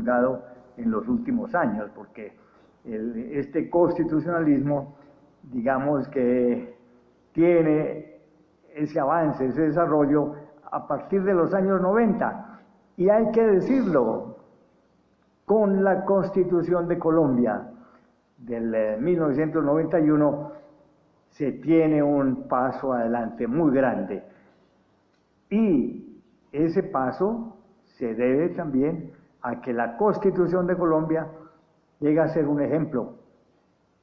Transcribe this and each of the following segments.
promulgado en los últimos años, porque este constitucionalismo, digamos que tiene ese avance, ese desarrollo a partir de los años 90. Y hay que decirlo, con la Constitución de Colombia del 1991 se tiene un paso adelante muy grande. Y ese paso se debe también a que la Constitución de Colombia llega a ser un ejemplo.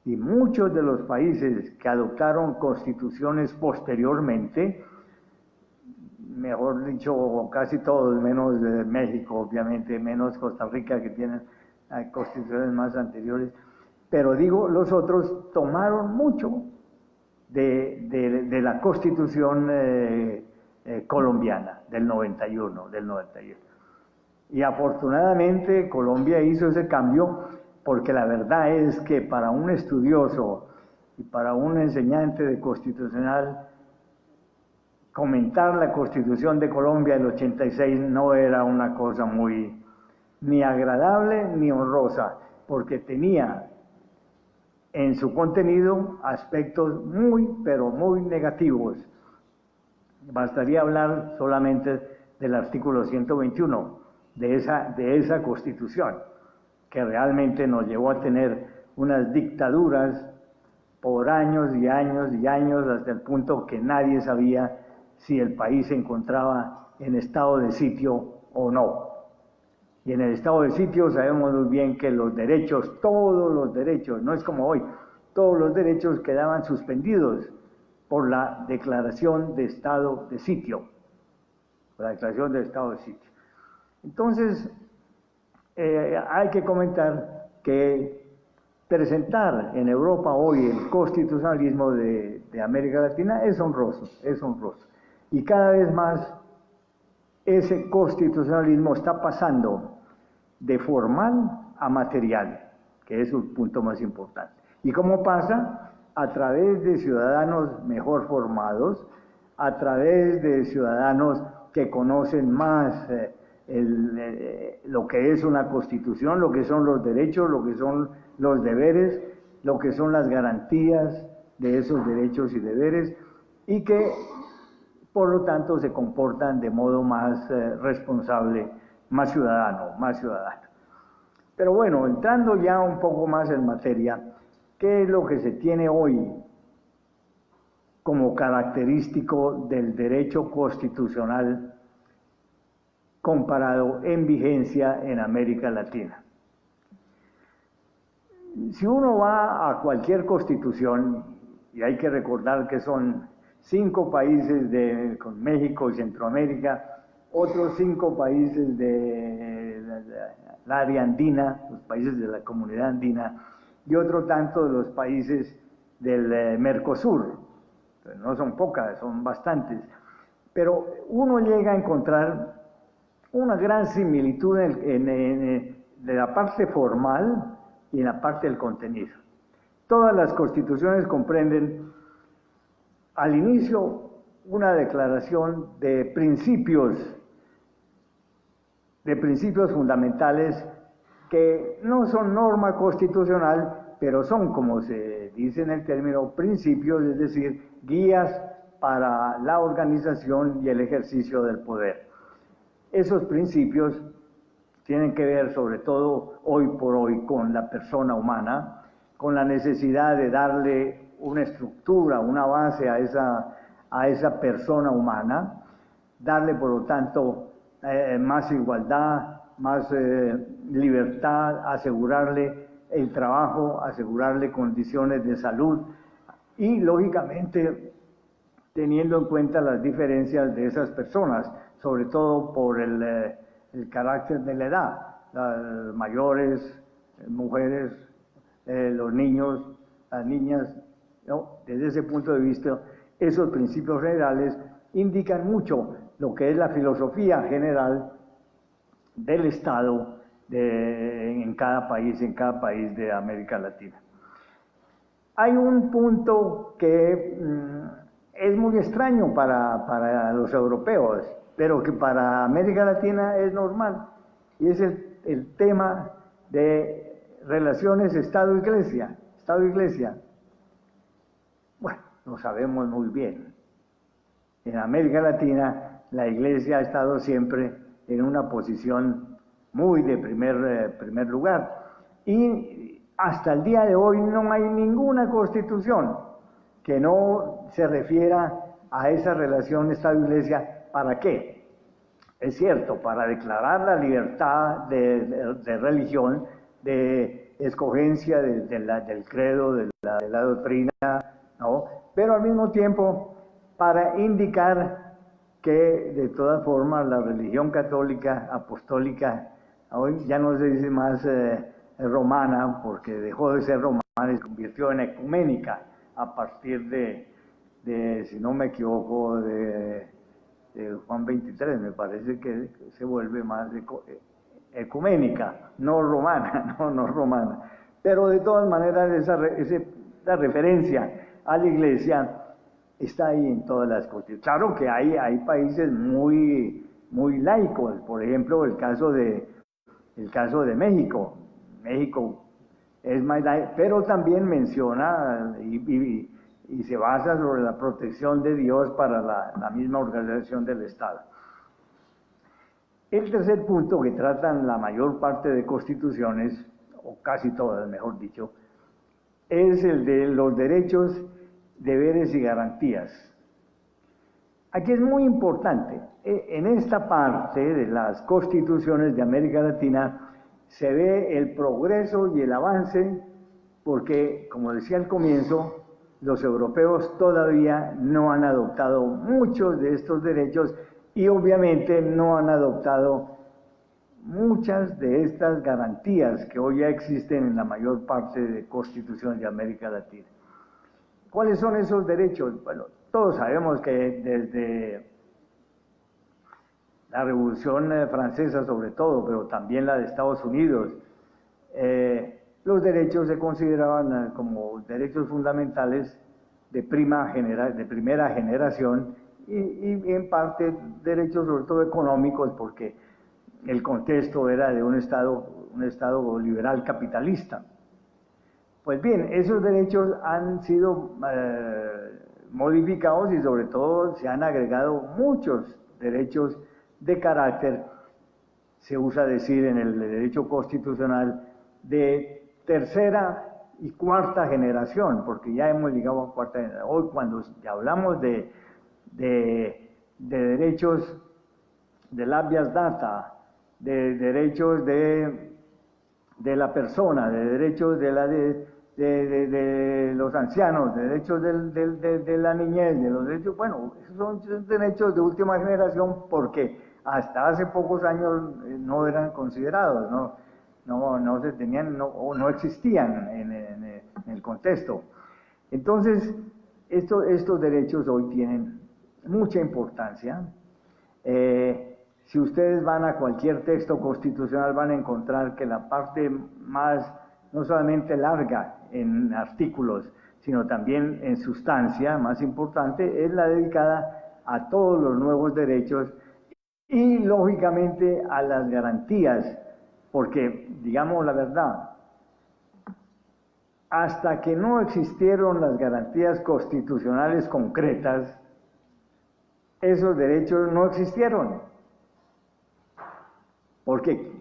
Y muchos de los países que adoptaron constituciones posteriormente, mejor dicho, casi todos, menos México, obviamente, menos Costa Rica, que tienen constituciones más anteriores, pero digo, los otros tomaron mucho de la Constitución colombiana del 91, del 91. Y afortunadamente Colombia hizo ese cambio, porque la verdad es que para un estudioso y para un enseñante de constitucional, comentar la Constitución de Colombia del 86 no era una cosa muy ni agradable ni honrosa, porque tenía en su contenido aspectos muy, pero muy negativos. Bastaría hablar solamente del artículo 121 de esa Constitución, que realmente nos llevó a tener unas dictaduras por años y años y años, hasta el punto que nadie sabía si el país se encontraba en estado de sitio o no. Y en el estado de sitio sabemos muy bien que los derechos, todos los derechos, no es como hoy, todos los derechos quedaban suspendidos por la declaración de estado de sitio, por la declaración de estado de sitio. Entonces, hay que comentar que presentar en Europa hoy el constitucionalismo de América Latina es honroso, es honroso. Y cada vez más ese constitucionalismo está pasando de formal a material, que es un punto más importante. ¿Y cómo pasa? A través de ciudadanos mejor formados, a través de ciudadanos que conocen más lo que es una constitución, lo que son los derechos, lo que son los deberes, lo que son las garantías de esos derechos y deberes, y que por lo tanto se comportan de modo más responsable, más ciudadano, más ciudadano. Pero bueno, entrando ya un poco más en materia, ¿qué es lo que se tiene hoy como característico del derecho constitucional comparado en vigencia en América Latina? Si uno va a cualquier constitución, y hay que recordar que son 5 países con México y Centroamérica, otros 5 países del área andina, los países de la comunidad andina, y otro tanto de los países del Mercosur. No son pocas, son bastantes. Pero uno llega a encontrar una gran similitud de la parte formal y en la parte del contenido. Todas las constituciones comprenden al inicio una declaración de principios fundamentales que no son norma constitucional, pero son, como se dice en el término, principios, es decir, guías para la organización y el ejercicio del poder. Esos principios tienen que ver sobre todo hoy por hoy con la persona humana, con la necesidad de darle una estructura, una base a esa persona humana, darle por lo tanto más igualdad, más libertad, asegurarle el trabajo, asegurarle condiciones de salud y lógicamente teniendo en cuenta las diferencias de esas personas, sobre todo por el carácter de la edad, las mayores, mujeres, los niños, las niñas, ¿no? Desde ese punto de vista, esos principios generales indican mucho lo que es la filosofía general del Estado en cada país de América Latina. Hay un punto que es muy extraño para los europeos, pero que para América Latina es normal, y es el tema de relaciones Estado-Iglesia. Estado-Iglesia. Bueno, lo sabemos muy bien. En América Latina, la Iglesia ha estado siempre en una posición muy de primer lugar. Y hasta el día de hoy no hay ninguna constitución que no se refiera a esa relación Estado-Iglesia. ¿Para qué? Es cierto, para declarar la libertad de religión, de escogencia del credo, de la doctrina, ¿no? Pero al mismo tiempo para indicar que de todas formas la religión católica apostólica hoy ya no se dice más romana, porque dejó de ser romana y se convirtió en ecuménica a partir de si no me equivoco, de Juan 23, me parece que se vuelve más ecuménica, no romana, no romana. Pero de todas maneras esa referencia a la Iglesia está ahí en todas las constituciones. Claro que hay países muy laicos, por ejemplo el caso de México. México es más laico, pero también menciona y se basa sobre la protección de Dios para la misma organización del Estado. El tercer punto que tratan la mayor parte de constituciones, o casi todas, mejor dicho, es el de los derechos, deberes y garantías. Aquí es muy importante, en esta parte de las constituciones de América Latina se ve el progreso y el avance, porque, como decía al comienzo, los europeos todavía no han adoptado muchos de estos derechos y obviamente no han adoptado muchas de estas garantías que hoy ya existen en la mayor parte de constituciones de América Latina. ¿Cuáles son esos derechos? Bueno, todos sabemos que desde la Revolución Francesa sobre todo, pero también la de Estados Unidos, los derechos se consideraban como derechos fundamentales de primera generación y en parte derechos sobre todo económicos, porque el contexto era de un estado liberal capitalista. Pues bien, esos derechos han sido modificados y sobre todo se han agregado muchos derechos de carácter, se usa decir en el derecho constitucional, de tercera y cuarta generación, porque ya hemos llegado a cuarta generación. Hoy cuando hablamos de derechos del habeas data, de derechos de la persona, de derechos de los ancianos, de derechos de la niñez, de los derechos, bueno, esos son derechos de última generación porque hasta hace pocos años no eran considerados, no se tenían, o no existían en el contexto. Entonces, estos derechos hoy tienen mucha importancia. Si ustedes van a cualquier texto constitucional van a encontrar que la parte más, no solamente larga en artículos, sino también en sustancia, más importante, es la dedicada a todos los nuevos derechos y lógicamente a las garantías, porque, digamos la verdad, hasta que no existieron las garantías constitucionales concretas, esos derechos no existieron. Porque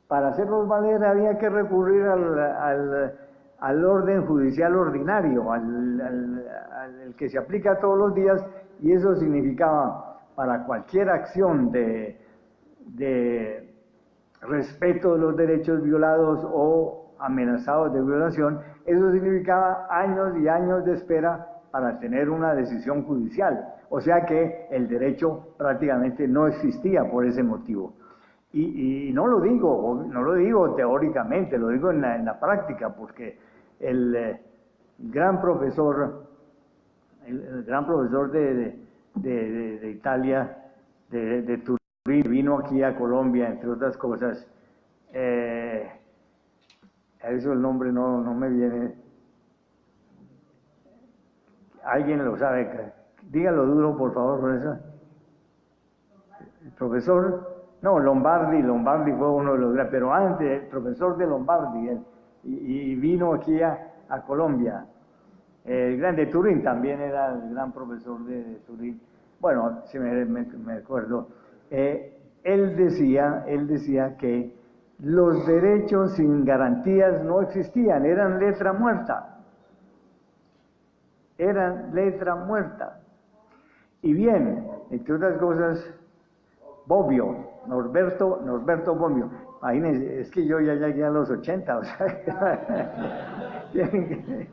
para hacerlos valer había que recurrir al orden judicial ordinario, al que se aplica todos los días, y eso significaba para cualquier acción de respeto de los derechos violados o amenazados de violación, eso significaba años y años de espera para tener una decisión judicial. O sea que el derecho prácticamente no existía por ese motivo. Y no lo digo teóricamente, lo digo en la práctica, porque el gran profesor de Italia, de Turín, vino aquí a Colombia, entre otras cosas, a eso el nombre no me viene, alguien lo sabe, dígalo duro por favor, profesor. El profesor No, Lombardi fue uno de los grandes, pero antes, el profesor de Lombardi, y vino aquí a Colombia. El gran de Turín también era el gran profesor de Turín. Bueno, si me acuerdo. Él decía que los derechos sin garantías no existían, eran letra muerta. Eran letra muerta. Y bien, entre otras cosas, Norberto Bobbio. Imagínense, es que yo ya llegué a los 80, o sea, tienen que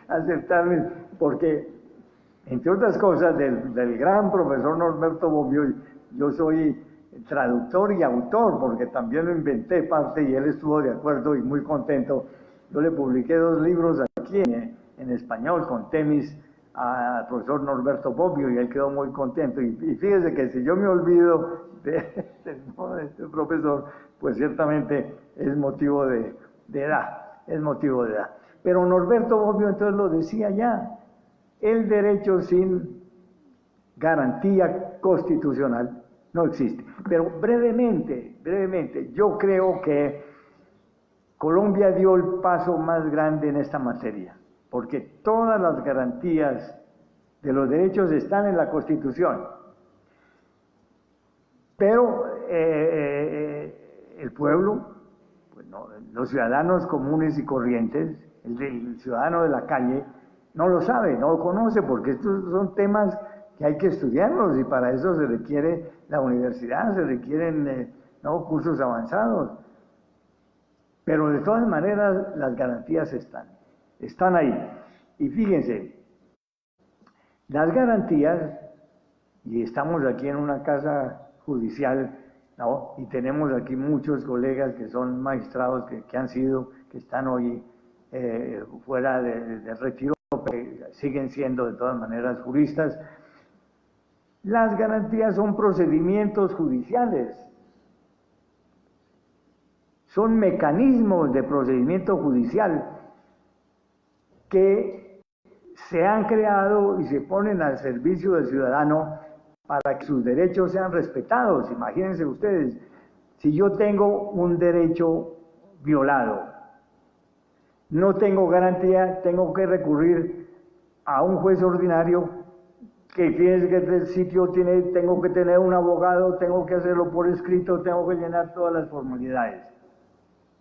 aceptarme, porque, entre otras cosas, del gran profesor Norberto Bobbio, yo soy traductor y autor, porque también lo inventé parte y él estuvo de acuerdo y muy contento. Yo le publiqué 2 libros aquí en español con temis al profesor Norberto Bobbio y él quedó muy contento. Y fíjese que si yo me olvido de este profesor, pues ciertamente es motivo de edad, es motivo de edad. Pero Norberto Bobbio entonces lo decía ya, el derecho sin garantía constitucional no existe. Pero brevemente, yo creo que Colombia dio el paso más grande en esta materia, porque todas las garantías de los derechos están en la Constitución. Pero el pueblo, pues no, los ciudadanos comunes y corrientes, el ciudadano de la calle, no lo sabe, no lo conoce, porque estos son temas que hay que estudiarlos y para eso se requiere la universidad, se requieren cursos avanzados. Pero de todas maneras las garantías están ahí. Y fíjense, las garantías, y estamos aquí en una casa judicial, ¿no? Y tenemos aquí muchos colegas que son magistrados, que han sido, que están hoy fuera de retiro, pero siguen siendo de todas maneras juristas. Las garantías son procedimientos judiciales, son mecanismos de procedimiento judicial que se han creado y se ponen al servicio del ciudadano para que sus derechos sean respetados. Imagínense ustedes, si yo tengo un derecho violado, no tengo garantía, tengo que recurrir a un juez ordinario, que fíjense que este sitio tengo que tener un abogado, tengo que hacerlo por escrito, tengo que llenar todas las formalidades.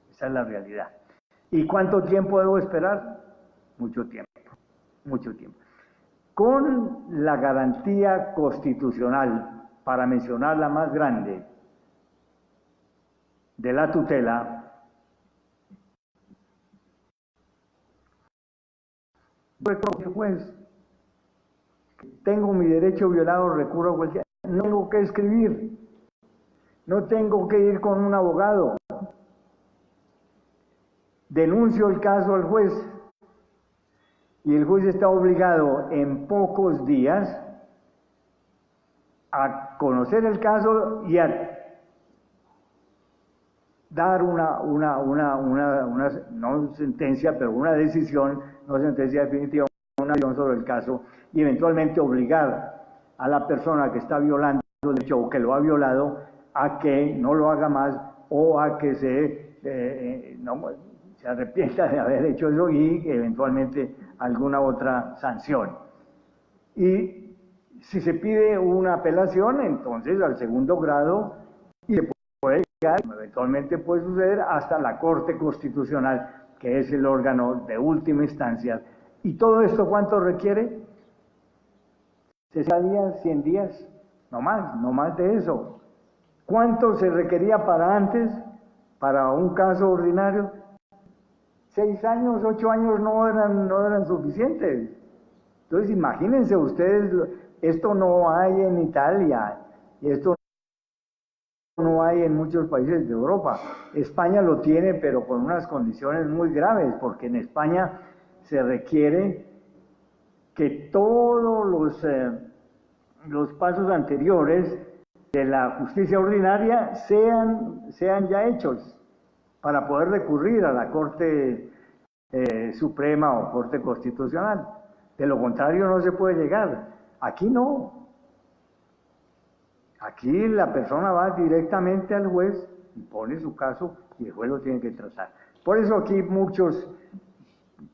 Esa es la realidad. ¿Y cuánto tiempo debo esperar? Mucho tiempo, mucho tiempo. Con la garantía constitucional, para mencionar la más grande, de la tutela, juez, tengo mi derecho violado, recurro a cualquier, no tengo que escribir, no tengo que ir con un abogado, denuncio el caso al juez y el juez está obligado en pocos días a conocer el caso y a dar no sentencia, pero una decisión, no sentencia definitiva, una decisión sobre el caso, y eventualmente obligar a la persona que está violando el derecho o que lo ha violado a que no lo haga más o a que se arrepienta de haber hecho eso y lleventualmente alguna otra sanción. Y si se pide una apelación, entonces al segundo grado, y se puede llegar, eventualmente puede suceder, hasta la Corte Constitucional, que es el órgano de última instancia. ¿Y todo esto cuánto requiere? 60 días, 100 días, no más de eso. ¿Cuánto se requería para antes, para un caso ordinario? 6 años, 8 años no eran suficientes. Entonces imagínense ustedes, esto no hay en Italia, y esto no hay en muchos países de Europa. España lo tiene, pero con unas condiciones muy graves, porque en España se requiere que todos los pasos anteriores de la justicia ordinaria sean ya hechos para poder recurrir a la Corte Suprema o Corte Constitucional. De lo contrario no se puede llegar. Aquí no. Aquí la persona va directamente al juez y pone su caso y el juez lo tiene que tratar. Por eso aquí muchos,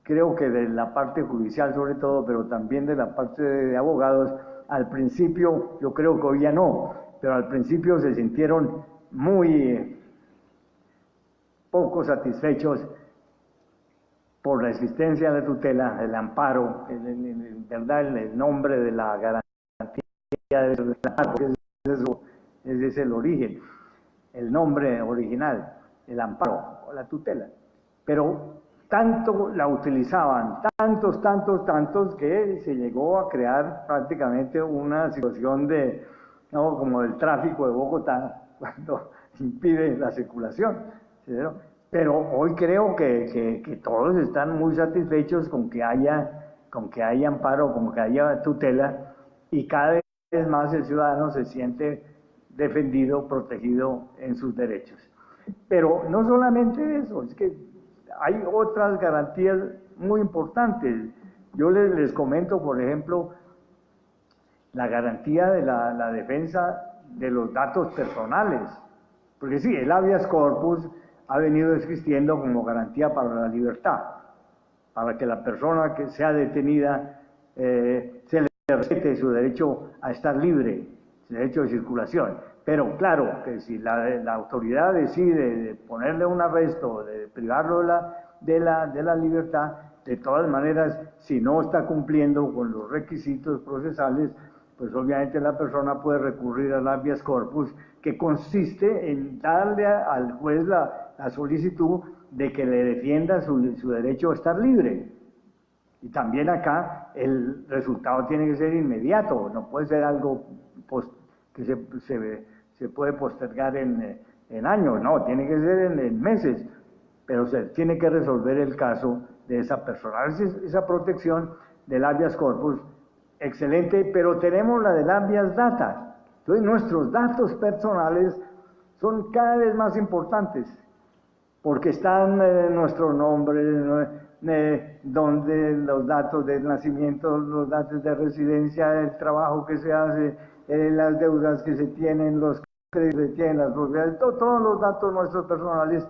creo que de la parte judicial sobre todo, pero también de la parte de abogados, al principio, yo creo que hoy ya no, pero al principio se sintieron muy poco satisfechos por la existencia de la tutela, el amparo, ¿verdad? El nombre de la garantía del amparo, ese es el origen, el nombre original, el amparo o la tutela. Pero tanto la utilizaban, tantos, que se llegó a crear prácticamente una situación de, ¿no?, como el tráfico de Bogotá, cuando impide la circulación, ¿sí? Pero hoy creo que todos están muy satisfechos con que haya amparo, con que haya tutela, y cada vez más el ciudadano se siente defendido, protegido en sus derechos. Pero no solamente eso, es que hay otras garantías muy importantes. Yo les comento, por ejemplo, la garantía de la defensa de los datos personales. Porque sí, el habeas corpus ha venido existiendo como garantía para la libertad, para que la persona que sea detenida se le respete su derecho a estar libre, su derecho de circulación. Pero claro, que si la autoridad decide ponerle un arresto, de privarlo de la libertad, de todas maneras, si no está cumpliendo con los requisitos procesales, pues obviamente la persona puede recurrir al habeas corpus, que consiste en darle al juez la solicitud de que le defienda su derecho a estar libre. Y también acá el resultado tiene que ser inmediato, no puede ser algo que se puede postergar en años, no, tiene que ser en meses, pero se tiene que resolver el caso de esa persona. Esa protección del habeas corpus, excelente, pero tenemos la del habeas data. Entonces nuestros datos personales son cada vez más importantes, porque están nuestro nombre, donde los datos de nacimiento, los datos de residencia, el trabajo que se hace, las deudas que se tienen, los créditos que se tienen, las propiedades, todos los datos nuestros personales,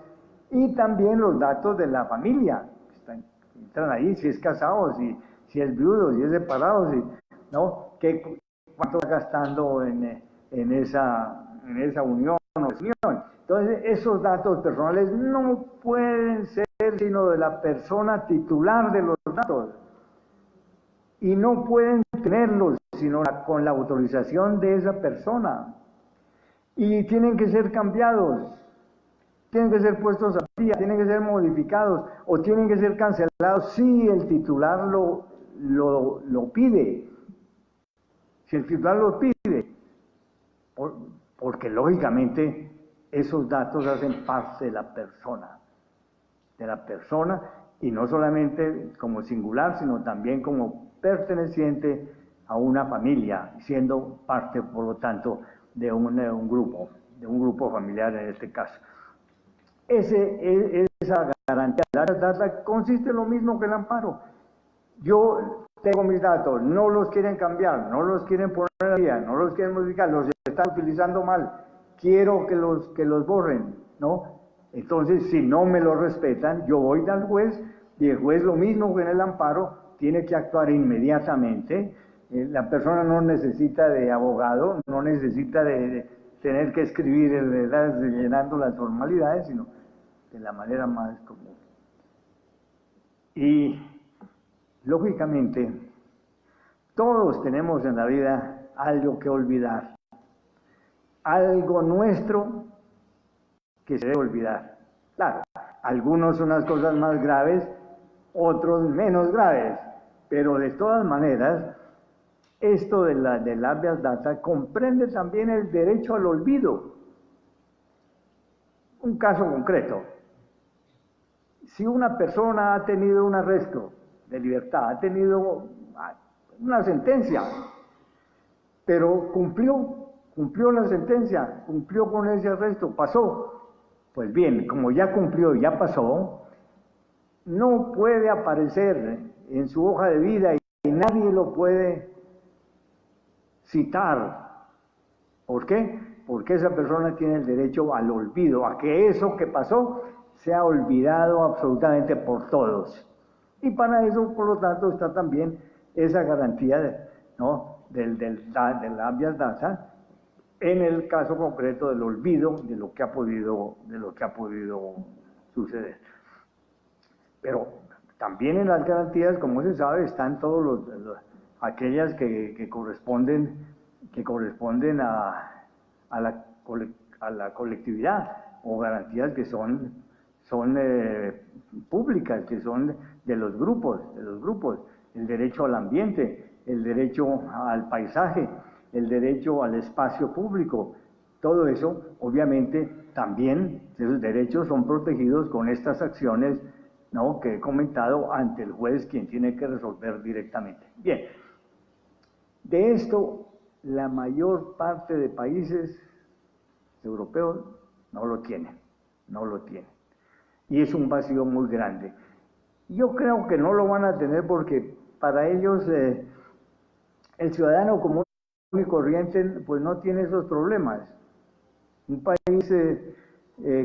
y también los datos de la familia, entran ahí, si es casado, si es viudo, si es separado, ¿no? ¿Cuánto está gastando en esa unión o desunión? Entonces, esos datos personales no pueden ser sino de la persona titular de los datos, y no pueden tenerlos sino con la autorización de esa persona, y tienen que ser cambiados, tienen que ser puestos a día, tienen que ser modificados o tienen que ser cancelados si el titular lo pide. Si el titular lo pide, porque lógicamente esos datos hacen parte de la persona, y no solamente como singular, sino también como perteneciente a una familia, siendo parte, por lo tanto, de un grupo familiar en este caso. Esa garantía de la data consiste en lo mismo que el amparo. Yo tengo mis datos, no los quieren cambiar, no los quieren poner al día, no los quieren modificar, los están utilizando mal, quiero que los borren, ¿no? Entonces, si no me lo respetan, yo voy al juez, y el juez, lo mismo que en el amparo, tiene que actuar inmediatamente. La persona no necesita de abogado, no necesita de tener que escribir llenando las formalidades, sino de la manera más común. Y lógicamente, todos tenemos en la vida algo que olvidar, algo nuestro que se debe olvidar. Claro, algunos son las cosas más graves, otros menos graves, pero de todas maneras, esto del habeas data comprende también el derecho al olvido. Un caso concreto: si una persona ha tenido un arresto de libertad, ha tenido una sentencia, pero cumplió la sentencia, cumplió con ese arresto, pasó, pues bien, como ya cumplió y ya pasó, no puede aparecer en su hoja de vida y nadie lo puede citar ¿Por qué? Porque esa persona tiene el derecho al olvido, a que eso que pasó sea olvidado absolutamente por todos. Y para eso, por lo tanto, está también esa garantía, ¿no?, del habeas data, en el caso concreto del olvido de lo que ha podido suceder. Pero también en las garantías, como se sabe, están todos aquellas que corresponden a la colectividad, o garantías que son públicas, que son de los grupos, el derecho al ambiente, el derecho al paisaje, el derecho al espacio público. Todo eso, obviamente, también esos derechos son protegidos con estas acciones, ¿no?, que he comentado, ante el juez, quien tiene que resolver directamente. Bien, de esto la mayor parte de países europeos no lo tienen. Y es un vacío muy grande. Yo creo que no lo van a tener porque para ellos el ciudadano común y corriente pues no tiene esos problemas. Un país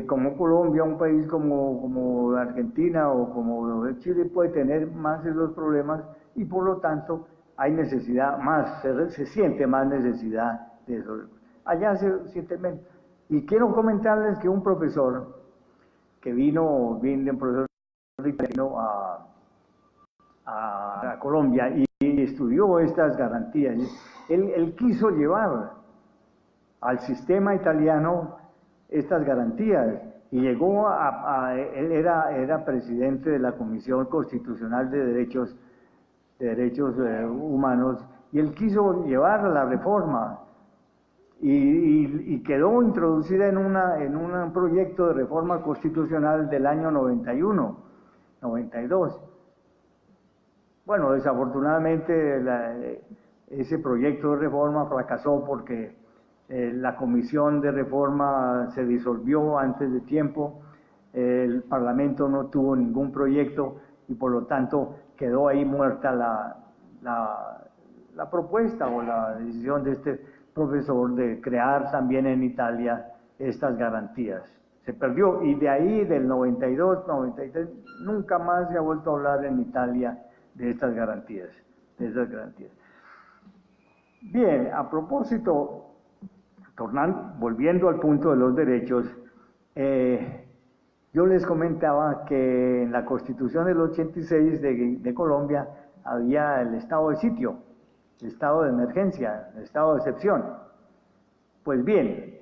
como Colombia, un país como Argentina o como Chile puede tener más esos problemas, y por lo tanto hay necesidad más, se siente más necesidad de eso. Allá se siente menos. Y quiero comentarles que un profesor que vino un profesor italiano a Colombia y estudió estas garantías, él quiso llevar al sistema italiano estas garantías, y llegó él era presidente de la Comisión Constitucional de Derechos Humanos, y él quiso llevar la reforma, y quedó introducida en un proyecto de reforma constitucional del año 91, 92. Bueno, desafortunadamente ese proyecto de reforma fracasó porque la comisión de reforma se disolvió antes de tiempo, el Parlamento no tuvo ningún proyecto y por lo tanto quedó ahí muerta la propuesta o la decisión de este profesor de crear también en Italia estas garantías. Se perdió, y de ahí, del 92, 93, nunca más se ha vuelto a hablar en Italia de estas garantías. Bien, a propósito, volviendo al punto de los derechos, yo les comentaba que en la Constitución del 86 de Colombia había el estado de sitio, el estado de emergencia, el estado de excepción. Pues bien,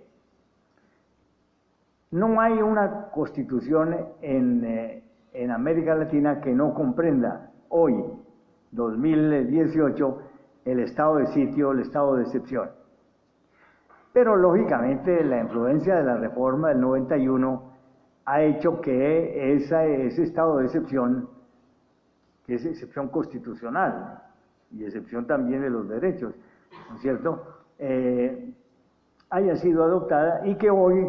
no hay una constitución en América Latina que no comprenda hoy, 2018, el estado de sitio, el estado de excepción. Pero lógicamente la influencia de la reforma del 91 ha hecho que ese estado de excepción, que es excepción constitucional y excepción también de los derechos, ¿no es cierto?, haya sido adoptada, y que hoy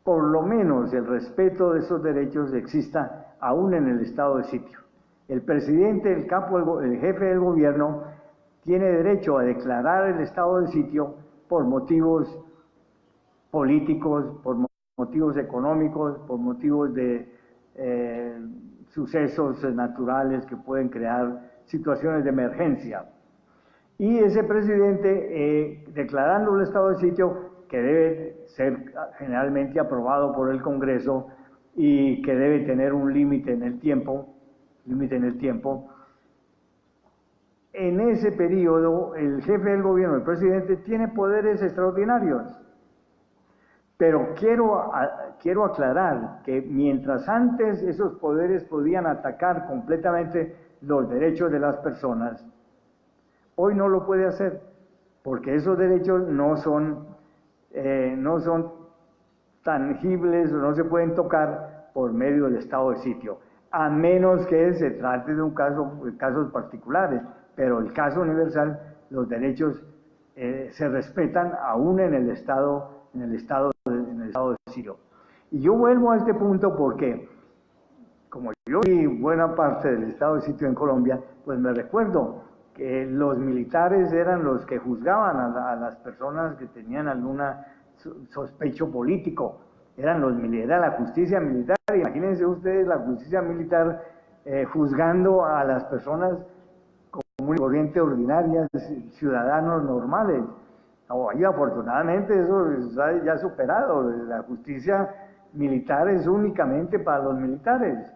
por lo menos el respeto de esos derechos exista aún en el estado de sitio. El presidente, el jefe del gobierno, tiene derecho a declarar el estado de sitio por motivos políticos, por motivos económicos, por motivos de sucesos naturales que pueden crear situaciones de emergencia. Y ese presidente, declarando el estado de sitio, que debe ser generalmente aprobado por el Congreso y que debe tener un límite en el tiempo, en ese periodo el jefe del gobierno, el presidente, tiene poderes extraordinarios. Pero quiero aclarar que mientras antes esos poderes podían atacar completamente los derechos de las personas, hoy no lo puede hacer, porque esos derechos no son tangibles o no se pueden tocar por medio del estado de sitio, a menos que se trate de casos particulares. Pero el caso universal, los derechos se respetan aún en el estado de sitio. Y yo vuelvo a este punto porque, como yo vi buena parte del estado de sitio en Colombia, pues me recuerdo que los militares eran los que juzgaban a las personas que tenían alguna sospecho político, era la justicia militar. Imagínense ustedes la justicia militar juzgando a las personas comunes y corrientes ordinarias, ciudadanos normales. Y afortunadamente eso está ya superado. La justicia militar es únicamente para los militares,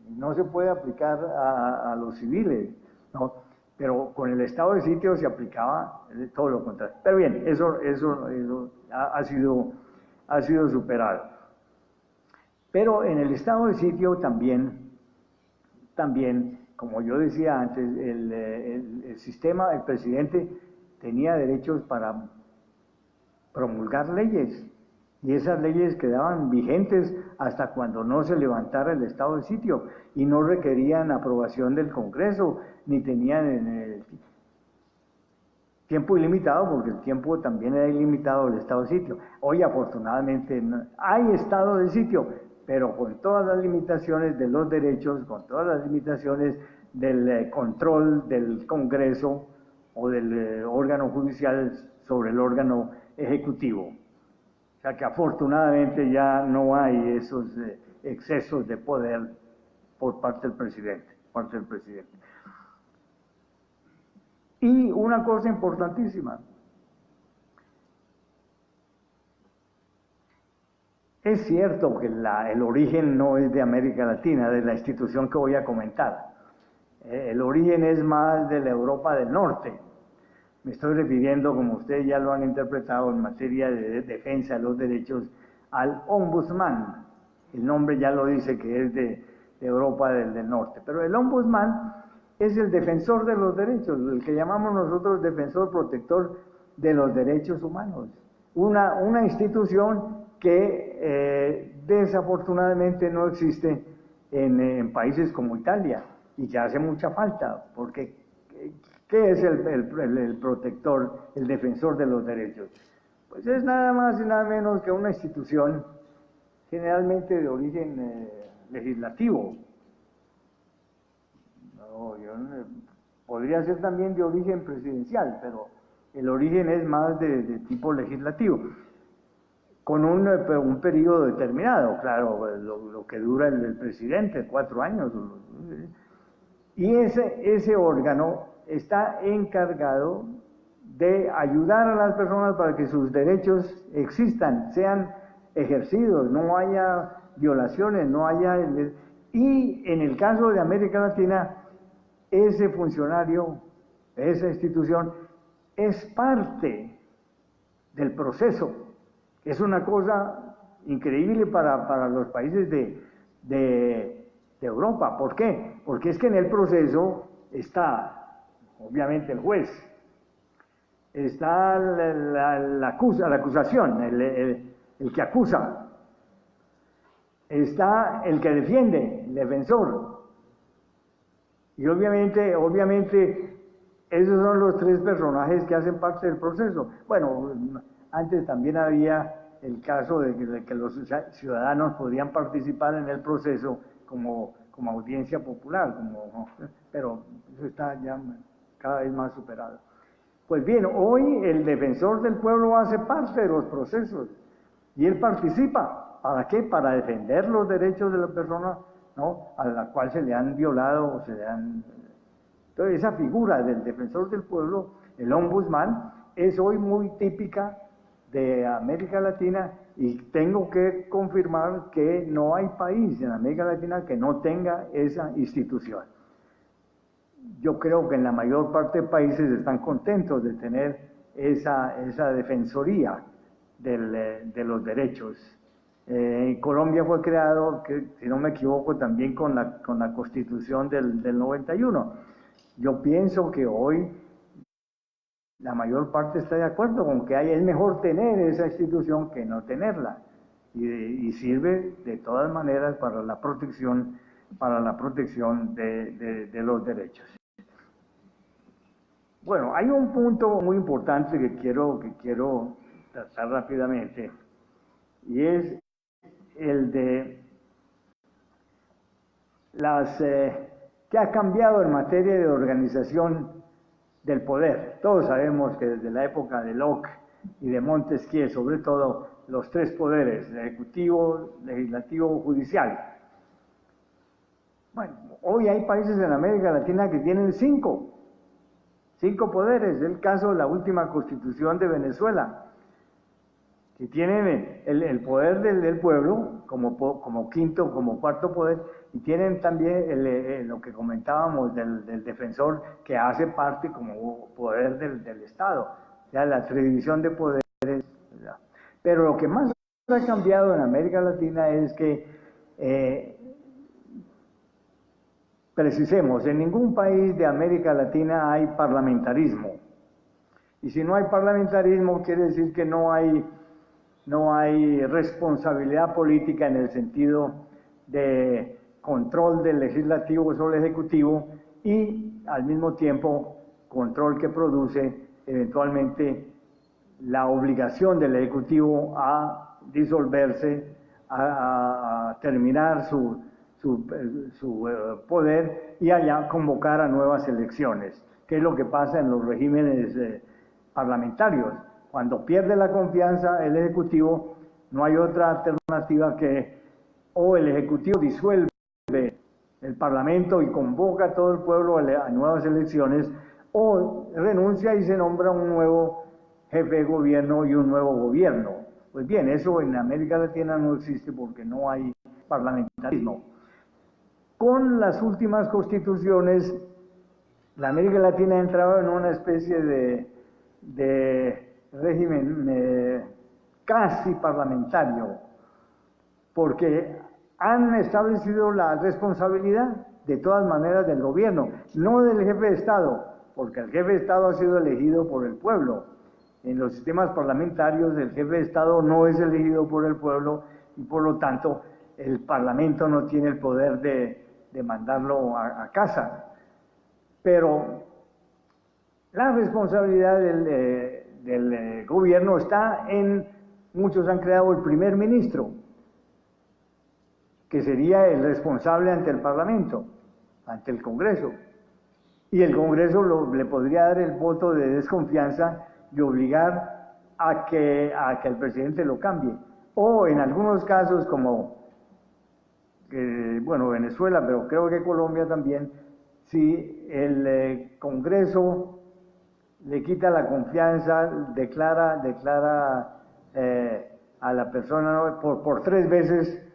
no se puede aplicar a los civiles, ¿no? Pero con el estado de sitio se aplicaba todo lo contrario. Pero bien, eso ha sido superado. Pero en el estado de sitio también, como yo decía antes, el sistema, el presidente tenía derechos para promulgar leyes, y esas leyes quedaban vigentes hasta cuando no se levantara el estado de sitio, y no requerían aprobación del Congreso, ni tenían tiempo ilimitado, porque el tiempo también era ilimitado del estado de sitio. Hoy afortunadamente hay estado de sitio, pero con todas las limitaciones de los derechos, con todas las limitaciones del control del Congreso o del órgano judicial sobre el órgano ejecutivo. O sea que afortunadamente ya no hay esos excesos de poder por parte del presidente. Y una cosa importantísima, es cierto que el origen no es de América Latina, de la institución que voy a comentar. El origen es más de la Europa del Norte. Me estoy refiriendo, como ustedes ya lo han interpretado, en materia de defensa de los derechos, al ombudsman. El nombre ya lo dice que es de Europa del Norte. Pero el ombudsman es el defensor de los derechos, el que llamamos nosotros defensor protector de los derechos humanos. Una institución que desafortunadamente no existe en países como Italia, y que hace mucha falta, porque ¿qué es el protector, el defensor de los derechos? Pues es nada más y nada menos que una institución generalmente de origen legislativo. Podría ser también de origen presidencial, pero el origen es más de tipo legislativo, con un periodo determinado, claro, lo que dura el presidente, 4 años. Y ese órgano está encargado de ayudar a las personas para que sus derechos existan, sean ejercidos, no haya violaciones, no haya... Y en el caso de América Latina, ese funcionario, esa institución, es parte del proceso. Es una cosa increíble para los países de Europa. ¿Por qué? Porque es que en el proceso está, obviamente, el juez, está la acusación, el que acusa, está el que defiende, el defensor. Y obviamente, esos son los 3 personajes que hacen parte del proceso. Bueno, antes también había el caso de que los ciudadanos podían participar en el proceso como audiencia popular, pero eso está ya cada vez más superado. Pues bien, hoy el defensor del pueblo hace parte de los procesos y él participa. ¿Para qué? Para defender los derechos de la persona, ¿no?, a la cual se le han violado o se le han... Entonces esa figura del defensor del pueblo, el ombudsman, es hoy muy típica de América Latina, y tengo que confirmar que no hay país en América Latina que no tenga esa institución. Yo creo que en la mayor parte de países están contentos de tener esa defensoría de los derechos. Colombia fue creado, si no me equivoco, también con la Constitución del 91. Yo pienso que hoy la mayor parte está de acuerdo con que es mejor tener esa institución que no tenerla, y sirve de todas maneras para la protección de los derechos. Bueno, hay un punto muy importante que quiero tratar rápidamente, y es el de las ¿Qué ha cambiado en materia de organización del poder? Todos sabemos que desde la época de Locke y de Montesquieu, sobre todo, los tres poderes, ejecutivo, legislativo, judicial. Bueno, hoy hay países en América Latina que tienen cinco poderes. Es el caso de la última constitución de Venezuela, que tienen el poder del pueblo como quinto, como cuarto poder, y tienen también lo que comentábamos del defensor, que hace parte como poder del Estado, o sea, la división de poderes. Pero lo que más ha cambiado en América Latina es que, precisemos, en ningún país de América Latina hay parlamentarismo. Y si no hay parlamentarismo, quiere decir que no hay responsabilidad política en el sentido de control del legislativo sobre el ejecutivo y al mismo tiempo control que produce eventualmente la obligación del ejecutivo a disolverse, a terminar su poder y allá convocar a nuevas elecciones, que es lo que pasa en los regímenes parlamentarios. Cuando pierde la confianza el Ejecutivo, no hay otra alternativa que o el Ejecutivo disuelve el Parlamento y convoca a todo el pueblo a nuevas elecciones, o renuncia y se nombra un nuevo jefe de gobierno y un nuevo gobierno. Pues bien, eso en América Latina no existe porque no hay parlamentarismo. Con las últimas constituciones, la América Latina ha entrado en una especie de régimen casi parlamentario, porque han establecido la responsabilidad de todas maneras del gobierno, no del jefe de Estado, porque el jefe de Estado ha sido elegido por el pueblo. En los sistemas parlamentarios el jefe de Estado no es elegido por el pueblo y por lo tanto el Parlamento no tiene el poder de mandarlo a casa. Pero la responsabilidad del gobierno está muchos han creado el primer ministro, que sería el responsable ante el Parlamento, ante el Congreso. Y el Congreso le podría dar el voto de desconfianza y obligar a que el presidente lo cambie. O en algunos casos como, Venezuela, pero creo que Colombia también, si el Congreso le quita la confianza, declara a la persona por tres veces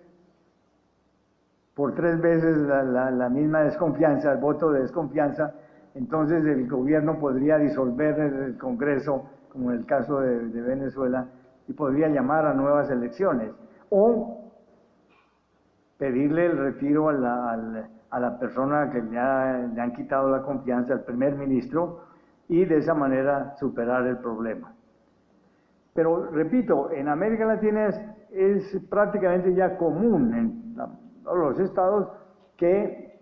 la misma desconfianza, el voto de desconfianza, entonces el gobierno podría disolver el Congreso, como en el caso de Venezuela, y podría llamar a nuevas elecciones, o pedirle el retiro a la persona que le han quitado la confianza, al primer ministro, y de esa manera superar el problema. Pero repito, en América Latina es prácticamente ya común en todos los estados que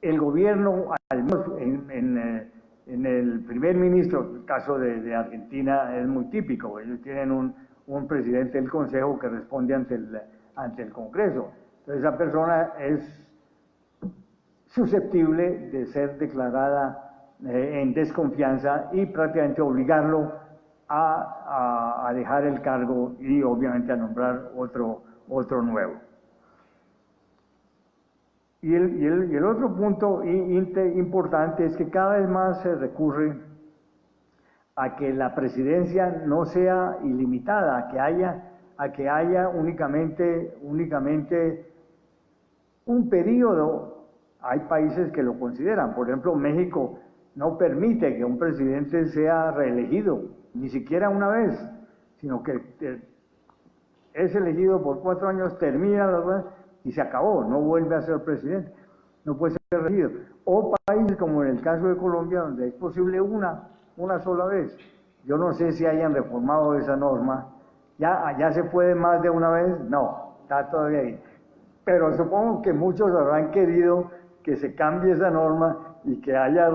el gobierno, al menos en el primer ministro, el caso de Argentina es muy típico, ellos tienen un presidente del Consejo que responde ante el Congreso. Entonces esa persona es susceptible de ser declarada en desconfianza y prácticamente obligarlo a dejar el cargo y obviamente a nombrar otro nuevo. Y el otro punto importante es que cada vez más se recurre a que la presidencia no sea ilimitada, a que haya únicamente un periodo. Hay países que lo consideran, por ejemplo México no permite que un presidente sea reelegido, ni siquiera una vez, sino que es elegido por 4 años, termina y se acabó, no vuelve a ser presidente, no puede ser reelegido. O países como en el caso de Colombia, donde es posible una sola vez. Yo no sé si hayan reformado esa norma. ¿Ya se puede más de una vez? No, está todavía ahí. Pero supongo que muchos habrán querido que se cambie esa norma y que haya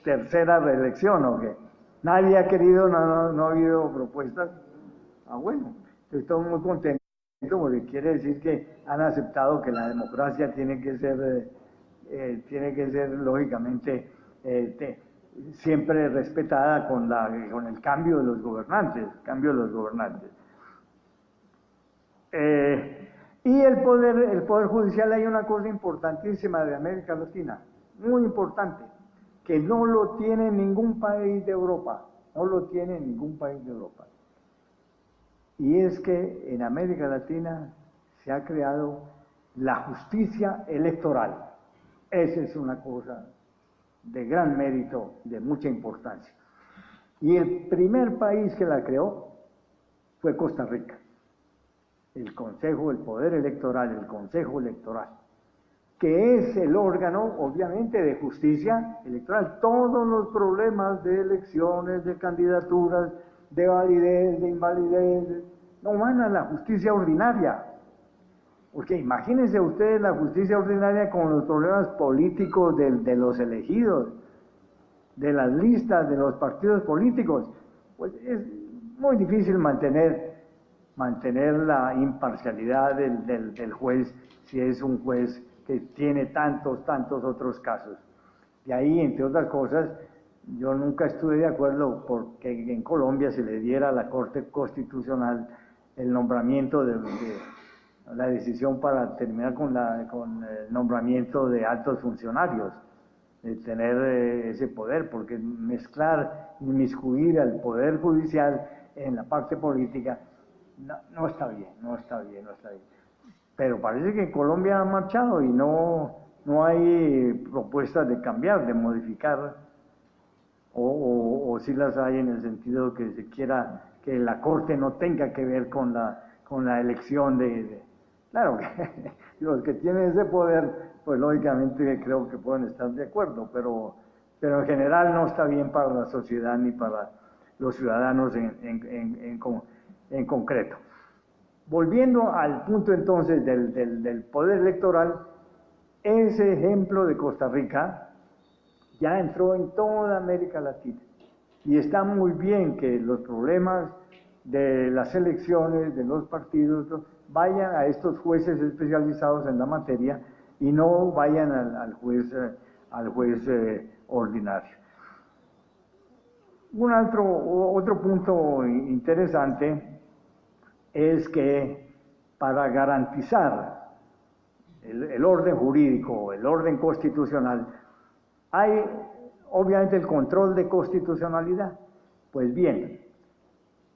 tercera reelección, ¿o qué? Nadie ha querido, no ha habido propuestas. Bueno, estoy muy contento porque quiere decir que han aceptado que la democracia tiene que ser tiene que ser lógicamente siempre respetada con el cambio de los gobernantes, y el poder judicial, hay una cosa importantísima de América Latina, muy importante, que no lo tiene ningún país de Europa, y es que en América Latina se ha creado la justicia electoral. Esa es una cosa de gran mérito, de mucha importancia. Y el primer país que la creó fue Costa Rica. El Consejo Electoral, que es el órgano, obviamente, de justicia electoral. Todos los problemas de elecciones, de candidaturas, de validez, de invalidez, no van a la justicia ordinaria. Porque imagínense ustedes la justicia ordinaria con los problemas políticos de los elegidos, de las listas, de los partidos políticos. Pues es muy difícil mantener la imparcialidad del juez si es un juez que tiene tantos otros casos. Y ahí, entre otras cosas, yo nunca estuve de acuerdo porque en Colombia se le diera a la Corte Constitucional el nombramiento de la decisión para terminar con el nombramiento de altos funcionarios, de tener ese poder, porque inmiscuir al Poder Judicial en la parte política no está bien. Pero parece que Colombia ha marchado y no hay propuestas de cambiar, de modificar, o sí las hay en el sentido que se quiera que la Corte no tenga que ver con la elección Claro que los que tienen ese poder, pues lógicamente creo que pueden estar de acuerdo, pero en general no está bien para la sociedad ni para los ciudadanos en concreto. Volviendo al punto entonces del poder electoral, ese ejemplo de Costa Rica ya entró en toda América Latina. Y está muy bien que los problemas de las elecciones, de los partidos, vayan a estos jueces especializados en la materia y no vayan al juez ordinario. Otro punto interesante es que para garantizar el orden jurídico, el orden constitucional, hay obviamente el control de constitucionalidad. Pues bien,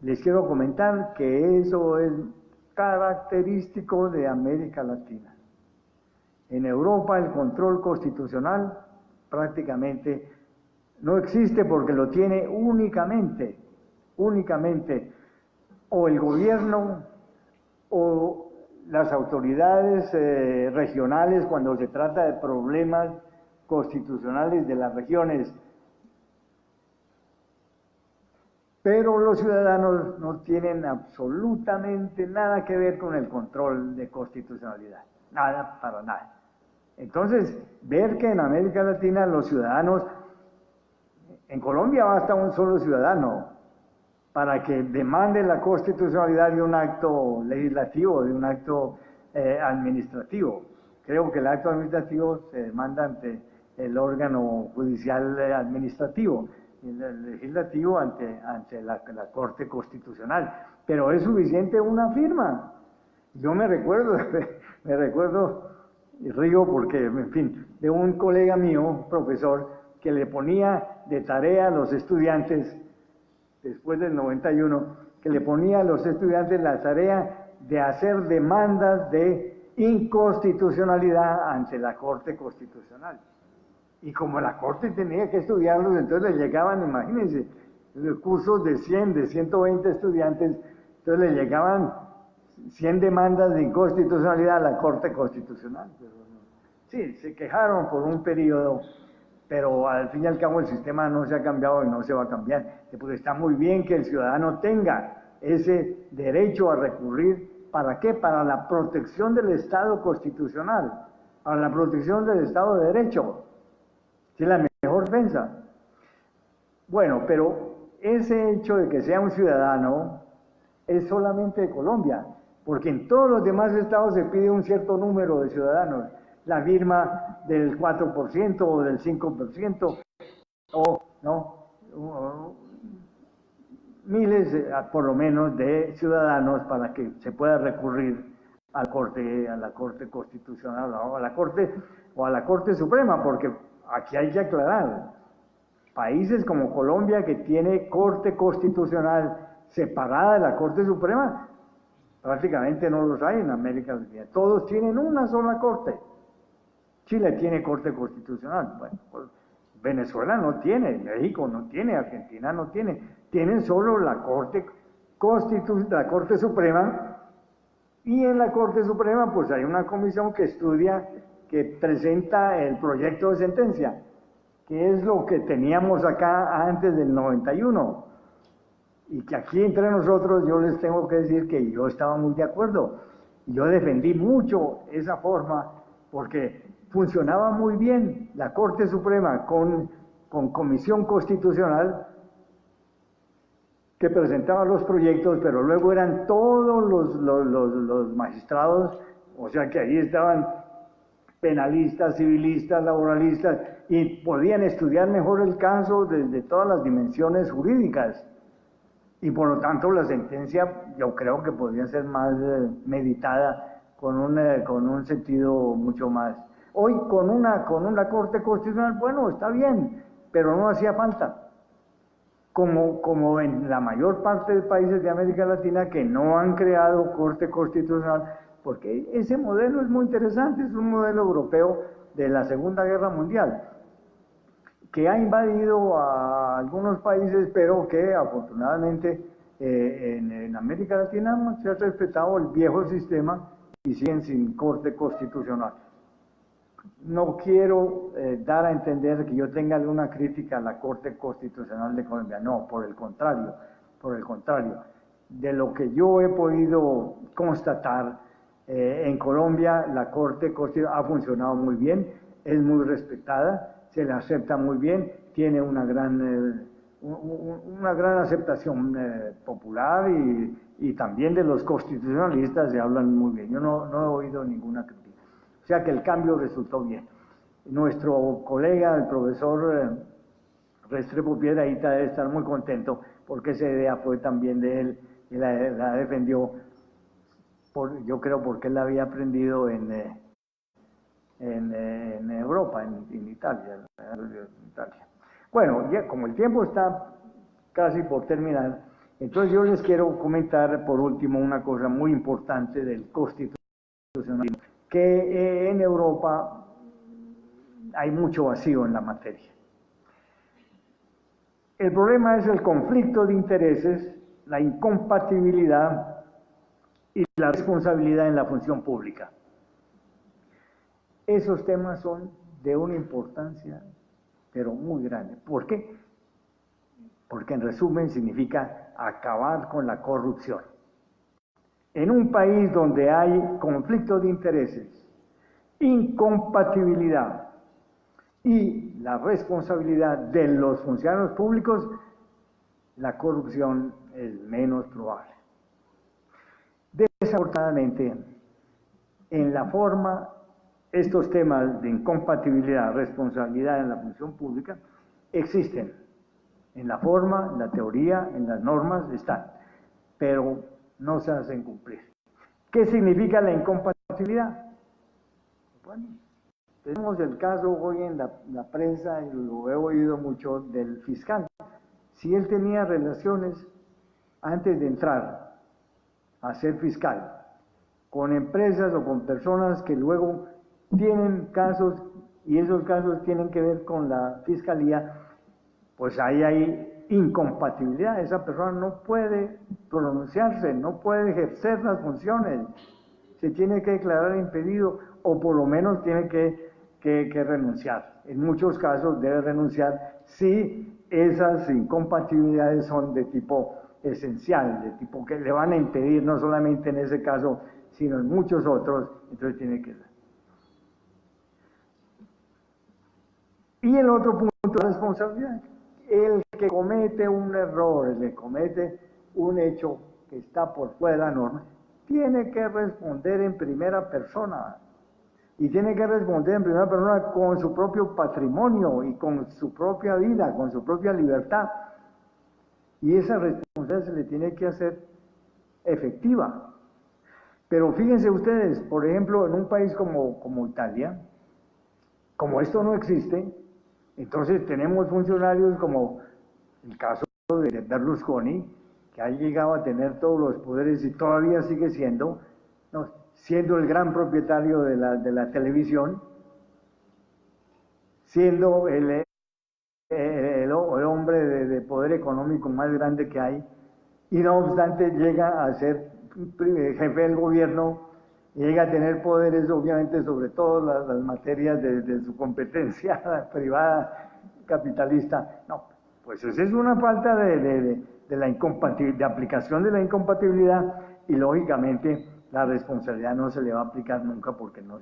les quiero comentar que eso es característico de América Latina. En Europa el control constitucional prácticamente no existe porque lo tiene únicamente o el gobierno o las autoridades regionales cuando se trata de problemas constitucionales de las regiones. Pero los ciudadanos no tienen absolutamente nada que ver con el control de constitucionalidad. Nada, para nada. Entonces, ver que en América Latina los ciudadanos, en Colombia basta un solo ciudadano para que demande la constitucionalidad de un acto legislativo, de un acto administrativo. Creo que el acto administrativo se demanda ante el órgano judicial administrativo, el legislativo ante la Corte Constitucional. Pero es suficiente una firma. Yo me recuerdo y río porque, en fin, de un colega mío, profesor, que le ponía de tarea a los estudiantes, después del 91, que le ponía a los estudiantes la tarea de hacer demandas de inconstitucionalidad ante la Corte Constitucional. Y como la Corte tenía que estudiarlos, entonces le llegaban, imagínense, cursos de 100, de 120 estudiantes, entonces le llegaban 100 demandas de inconstitucionalidad a la Corte Constitucional. Sí, se quejaron por un periodo, pero al fin y al cabo el sistema no se ha cambiado y no se va a cambiar. Pues está muy bien que el ciudadano tenga ese derecho a recurrir. ¿Para qué? Para la protección del Estado constitucional, para la protección del Estado de Derecho. Es la mejor defensa. Bueno, pero ese hecho de que sea un ciudadano es solamente de Colombia, porque en todos los demás estados se pide un cierto número de ciudadanos. la firma del 4% o del 5%, o no, miles, por lo menos, de ciudadanos para que se pueda recurrir a la Corte Constitucional o a la Corte Suprema, porque aquí hay que aclarar, países como Colombia, que tiene Corte Constitucional separada de la Corte Suprema, prácticamente no los hay en América Latina. Todos tienen una sola Corte. Chile tiene Corte Constitucional. Bueno, pues Venezuela no tiene, México no tiene, Argentina no tiene. Tienen solo la Corte Suprema. Y en la Corte Suprema pues hay una comisión que estudia, que presenta el proyecto de sentencia, que es lo que teníamos acá antes del 91. Y que aquí entre nosotros yo les tengo que decir que yo estaba muy de acuerdo. Yo defendí mucho esa forma porque funcionaba muy bien la Corte Suprema con Comisión Constitucional, que presentaba los proyectos, pero luego eran todos los magistrados, o sea que ahí estaban penalistas, civilistas, laboralistas, y podían estudiar mejor el caso desde todas las dimensiones jurídicas. Y por lo tanto la sentencia yo creo que podría ser más meditada con un sentido mucho más. Hoy con una Corte Constitucional, bueno, está bien, pero no hacía falta. Como en la mayor parte de países de América Latina que no han creado Corte Constitucional, porque ese modelo es muy interesante, es un modelo europeo de la Segunda Guerra Mundial, que ha invadido a algunos países, pero que afortunadamente en América Latina se ha respetado el viejo sistema y siguen sin Corte Constitucional. No quiero dar a entender que yo tenga alguna crítica a la Corte Constitucional de Colombia, no, por el contrario, de lo que yo he podido constatar, en Colombia la Corte Constitucional ha funcionado muy bien, es muy respetada, se le acepta muy bien, tiene una gran aceptación popular y también de los constitucionalistas se hablan muy bien. Yo no he oído ninguna crítica. O sea que el cambio resultó bien. Nuestro colega, el profesor Restrepo Piedrahíta, debe estar muy contento porque esa idea fue también de él y la defendió, yo creo porque él la había aprendido en Europa, en Italia. Bueno, ya como el tiempo está casi por terminar, entonces yo les quiero comentar por último una cosa muy importante del constitucionalismo, que en Europa hay mucho vacío en la materia. El problema es el conflicto de intereses, la incompatibilidad y la responsabilidad en la función pública. Esos temas son de una importancia, pero muy grande. ¿Por qué? Porque en resumen significa acabar con la corrupción. En un país donde hay conflicto de intereses, incompatibilidad y la responsabilidad de los funcionarios públicos, la corrupción es menos probable. Desafortunadamente, en la forma, estos temas de incompatibilidad, responsabilidad en la función pública existen. En la forma, en la teoría, en las normas están, pero no se hacen cumplir. ¿Qué significa la incompatibilidad? Bueno, tenemos el caso hoy en la prensa, y lo he oído mucho, del fiscal. Si él tenía relaciones antes de entrar a ser fiscal con empresas o con personas que luego tienen casos y esos casos tienen que ver con la fiscalía, pues ahí hay incompatibilidad. Esa persona no puede pronunciarse, no puede ejercer las funciones, se tiene que declarar impedido o por lo menos tiene que renunciar. En muchos casos debe renunciar si esas incompatibilidades son de tipo esencial, de tipo que le van a impedir, no solamente en ese caso, sino en muchos otros, entonces tiene que... Y el otro punto de responsabilidad, el que comete un error, el que comete un hecho que está por fuera de la norma, tiene que responder en primera persona. y tiene que responder en primera persona con su propio patrimonio y con su propia vida, con su propia libertad. Y esa responsabilidad se le tiene que hacer efectiva. Pero fíjense ustedes, por ejemplo, en un país como Italia, como esto no existe, entonces tenemos funcionarios como el caso de Berlusconi, que ha llegado a tener todos los poderes y todavía sigue siendo, ¿no?, siendo el gran propietario de la televisión, siendo el hombre de poder económico más grande que hay, y no obstante llega a ser jefe del gobierno, llega a tener poderes obviamente sobre todas las materias de su competencia privada capitalista. No, pues esa es una falta de aplicación de la incompatibilidad, y lógicamente la responsabilidad no se le va a aplicar nunca porque no.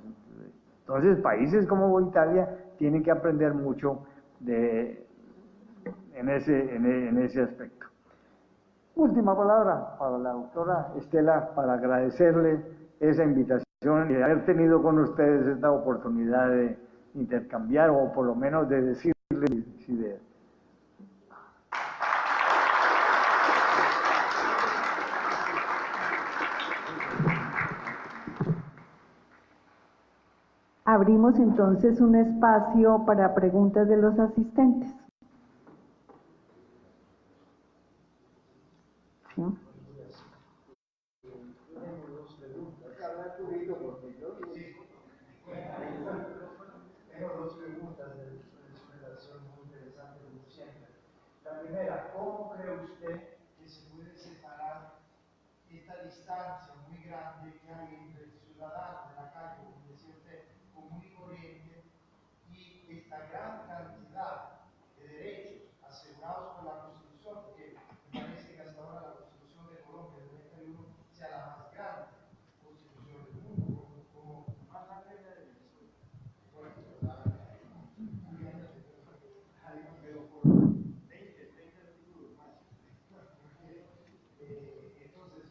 Entonces países como Italia tienen que aprender mucho en ese aspecto. Última palabra para la doctora Estela, para agradecerle esa invitación y de haber tenido con ustedes esta oportunidad de intercambiar, o por lo menos de decirle mis ideas. Abrimos entonces un espacio para preguntas de los asistentes. ¿Sí? Tengo dos preguntas de su relación muy interesante como siempre. La primera, ¿cómo cree usted que se puede separar esta distancia muy grande que hay entre el ciudadano de la calle, como decía usted, común y corriente, y esta gran cantidad de derechos asegurados por la Constitución? Porque me parece que hasta ahora la Constitución de Colombia del 91 sea la más grande Constitución del mundo, como más grande de Venezuela. Entonces,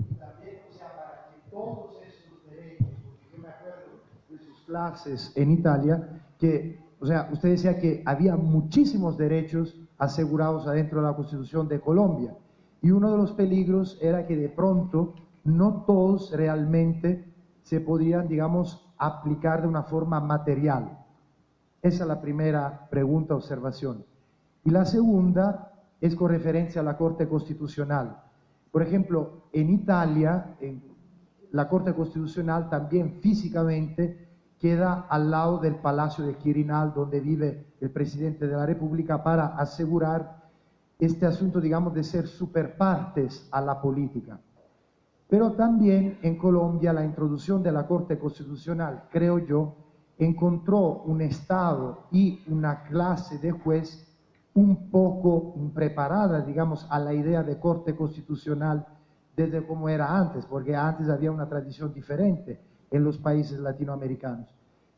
y también, o sea, para que todos esos derechos, porque yo me acuerdo de sus clases en Italia, que, o sea, usted decía que había muchísimos derechos asegurados adentro de la Constitución de Colombia, y uno de los peligros era que de pronto no todos realmente se podían, digamos, aplicar de una forma material. Esa es la primera pregunta, observación. Y la segunda es con referencia a la Corte Constitucional. Por ejemplo, en Italia, la Corte Constitucional también físicamente queda al lado del Palacio de Quirinal, donde vive el presidente de la República, para asegurar este asunto, digamos, de ser superpartes a la política. Pero también en Colombia la introducción de la Corte Constitucional, creo yo, encontró un Estado y una clase de juez un poco preparada, digamos, a la idea de Corte Constitucional desde como era antes, porque antes había una tradición diferente en los países latinoamericanos.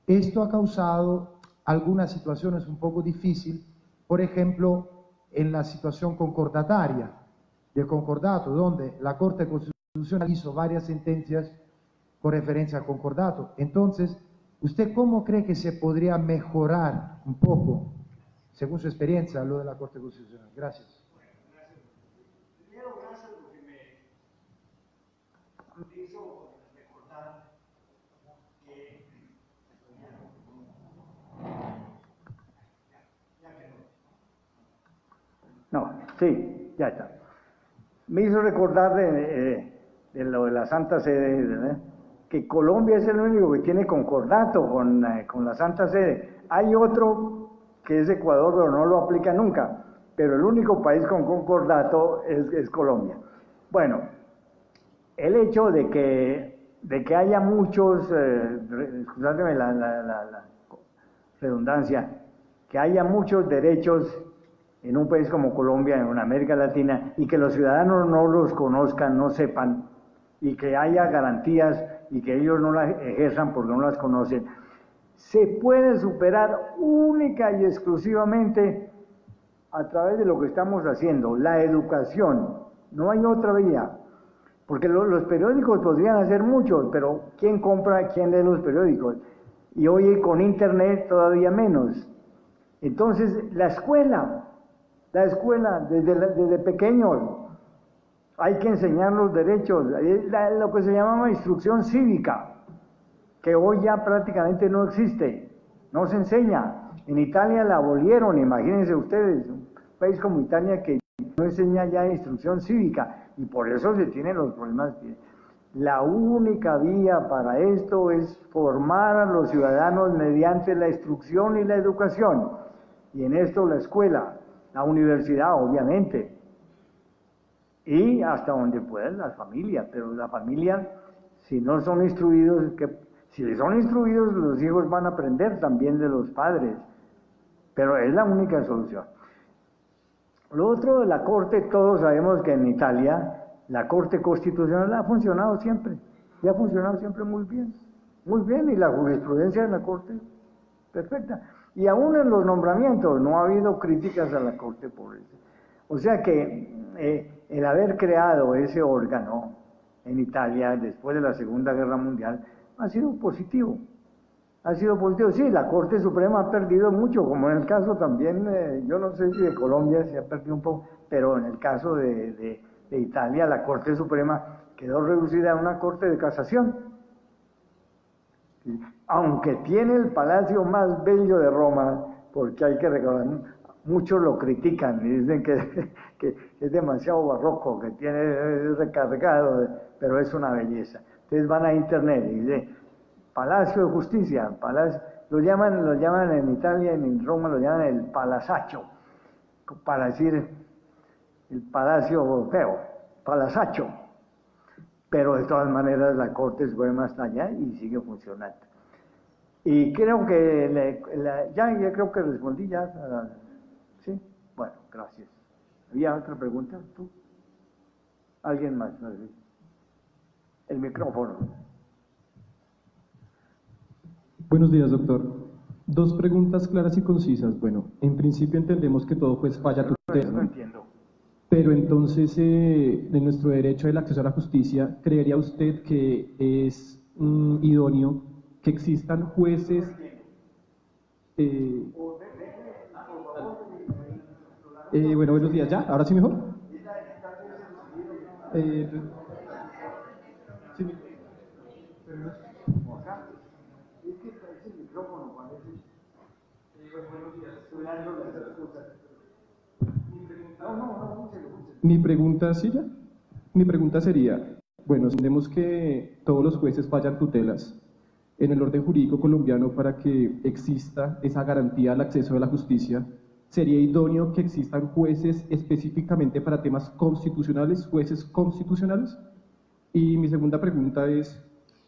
Esto ha causado algunas situaciones un poco difíciles, por ejemplo, en la situación concordataria, del concordato, donde la Corte Constitucional hizo varias sentencias con referencia al concordato. Entonces, ¿usted cómo cree que se podría mejorar un poco, según su experiencia, lo de la Corte Constitucional? Gracias. Primero, gracias porque me hizo recordar que No, sí, ya está. Me hizo recordar de lo de la Santa Sede, ¿verdad?, que Colombia es el único que tiene concordato con la Santa Sede. Hay otro que es Ecuador, pero no lo aplica nunca, pero el único país con concordato es Colombia. Bueno, el hecho de que haya muchos, excusádeme la redundancia, que haya muchos derechos en un país como Colombia, en América Latina, y que los ciudadanos no los conozcan, no sepan, y que haya garantías y que ellos no las ejerzan porque no las conocen, se puede superar única y exclusivamente a través de lo que estamos haciendo, la educación. No hay otra vía, Porque los periódicos podrían hacer mucho, pero ¿quién compra, quién lee los periódicos? Y hoy con internet todavía menos. Entonces, la escuela, desde pequeños, hay que enseñar los derechos, lo que se llama instrucción cívica, que hoy ya prácticamente no existe, no se enseña. En Italia la abolieron, imagínense ustedes, un país como Italia que no enseña ya instrucción cívica, y por eso se tienen los problemas. La única vía para esto es formar a los ciudadanos mediante la instrucción y la educación, y en esto la escuela, la universidad obviamente, y hasta donde puedan las familias, pero la familia, si no son instruidos, si son instruidos, los hijos van a aprender también de los padres, pero es la única solución. Lo otro de la Corte, todos sabemos que en Italia la Corte Constitucional ha funcionado siempre, y ha funcionado siempre muy bien, y la jurisprudencia de la Corte, perfecta. Y aún en los nombramientos no ha habido críticas a la Corte por eso. O sea que el haber creado ese órgano en Italia después de la Segunda Guerra Mundial ha sido positivo. Ha sido positivo. Sí, la Corte Suprema ha perdido mucho, como en el caso también, yo no sé si de Colombia se ha perdido un poco, pero en el caso de Italia, la Corte Suprema quedó reducida a una Corte de Casación. Aunque tiene el palacio más bello de Roma, porque hay que recordar, muchos lo critican y dicen que es demasiado barroco, que tiene recargado, pero es una belleza. Ustedes van a internet y dicen Palacio de Justicia, lo llaman en Italia, en Roma lo llaman el Palazzaccio, para decir el palacio feo, Palazzaccio. Pero de todas maneras la Corte Suprema está allá y sigue funcionando. Y creo que ya creo que respondí ya. ¿Sí? Bueno, gracias. ¿Había otra pregunta? ¿Tú? ¿Alguien más? El micrófono. Buenos días, doctor. Dos preguntas claras y concisas. Bueno, en principio entendemos que todo pues falla tutela, no entiendo. Pero entonces, de nuestro derecho del acceso a la justicia, ¿creería usted que es idóneo que existan jueces? Bueno, buenos días, ¿ya? ¿Ahora sí mejor? Sí, Mi pregunta, ¿sí ya? Mi pregunta sería, bueno, entendemos que todos los jueces fallan tutelas en el orden jurídico colombiano para que exista esa garantía al acceso a la justicia. ¿Sería idóneo que existan jueces específicamente para temas constitucionales, jueces constitucionales? Y mi segunda pregunta es,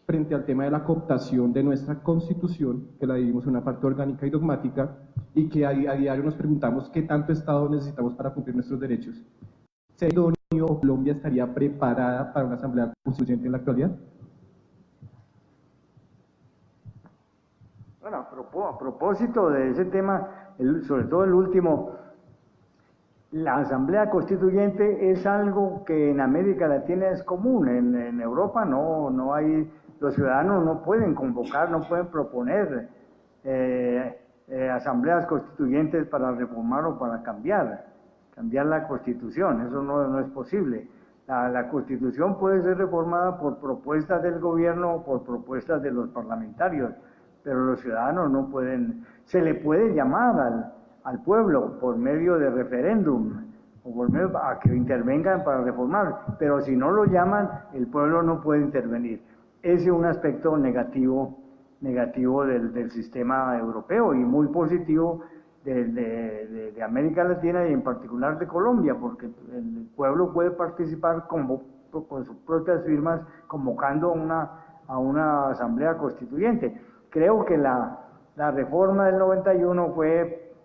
frente al tema de la cooptación de nuestra Constitución, que la dividimos en una parte orgánica y dogmática, y que a diario nos preguntamos qué tanto Estado necesitamos para cumplir nuestros derechos. ¿Sería idóneo o Colombia estaría preparada para una asamblea constituyente en la actualidad? Bueno, a propósito de ese tema, sobre todo el último, la Asamblea Constituyente es algo que en América Latina es común, en Europa no hay, los ciudadanos no pueden convocar, no pueden proponer asambleas constituyentes para reformar o para cambiar la Constitución, eso no es posible. La Constitución puede ser reformada por propuestas del gobierno o por propuestas de los parlamentarios, pero los ciudadanos no pueden. Se le puede llamar al pueblo por medio de referéndum o por medio a que intervengan para reformar, pero si no lo llaman, el pueblo no puede intervenir. Ese es un aspecto negativo del sistema europeo y muy positivo de América Latina y en particular de Colombia, porque el pueblo puede participar con sus propias firmas convocando a una asamblea constituyente. Creo que la reforma del 91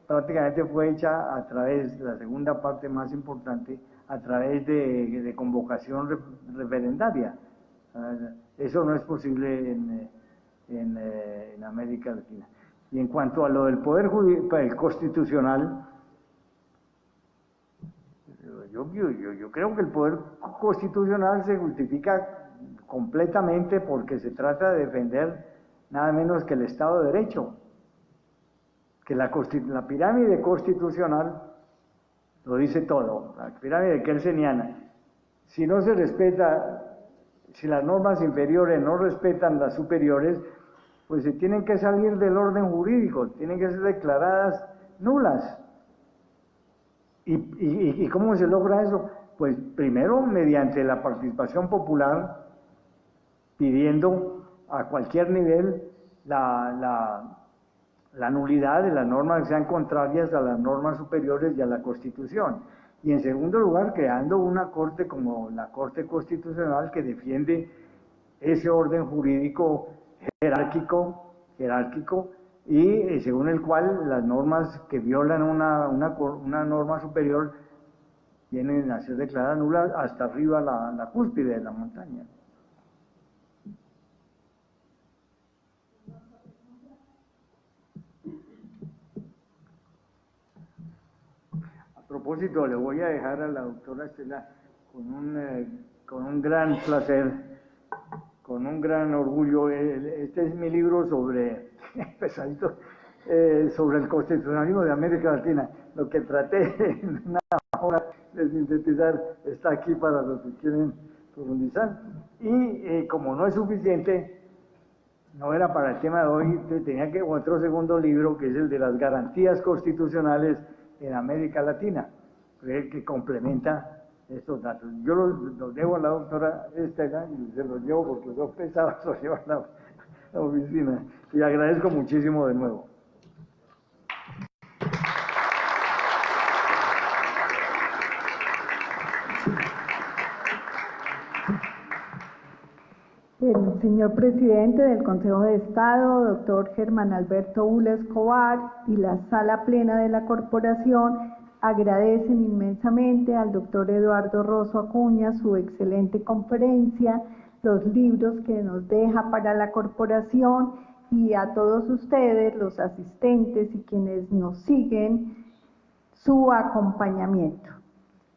prácticamente fue hecha a través, la segunda parte más importante, a través de convocación referendaria. Eso no es posible en América Latina. Y en cuanto a lo del Poder Constitucional, Yo creo que el poder constitucional se justifica completamente porque se trata de defender nada menos que el Estado de Derecho, que la pirámide constitucional lo dice todo, la pirámide kelseniana. Si no se respeta, si las normas inferiores no respetan las superiores, pues se tienen que salir del orden jurídico, tienen que ser declaradas nulas. ¿Y cómo se logra eso? Pues primero mediante la participación popular, pidiendo a cualquier nivel la nulidad de las normas que sean contrarias a las normas superiores y a la Constitución. Y en segundo lugar, creando una corte como la Corte Constitucional que defiende ese orden jurídico jerárquico y según el cual las normas que violan una norma superior vienen a ser declaradas nulas hasta arriba la cúspide de la montaña. A propósito, le voy a dejar a la doctora Estela con un gran placer, con un gran orgullo. Este es mi libro sobre, pesadito, sobre el constitucionalismo de América Latina. Lo que traté en una hora de sintetizar está aquí para los que quieren profundizar. Y como no es suficiente, no era para el tema de hoy, tenía que otro segundo libro, que es el de las garantías constitucionales en América Latina, que complementa estos datos. Yo los debo a la doctora Estela y se los llevo porque son pesados, los llevo a la oficina. Y agradezco muchísimo de nuevo. El señor presidente del Consejo de Estado, doctor Germán Alberto Ula Escobar, y la sala plena de la corporación agradecen inmensamente al doctor Eduardo Rosso Acuña su excelente conferencia, los libros que nos deja para la corporación y a todos ustedes, los asistentes y quienes nos siguen, su acompañamiento.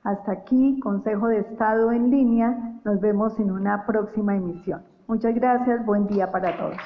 Hasta aquí, Consejo de Estado en línea. Nos vemos en una próxima emisión. Muchas gracias. Buen día para todos.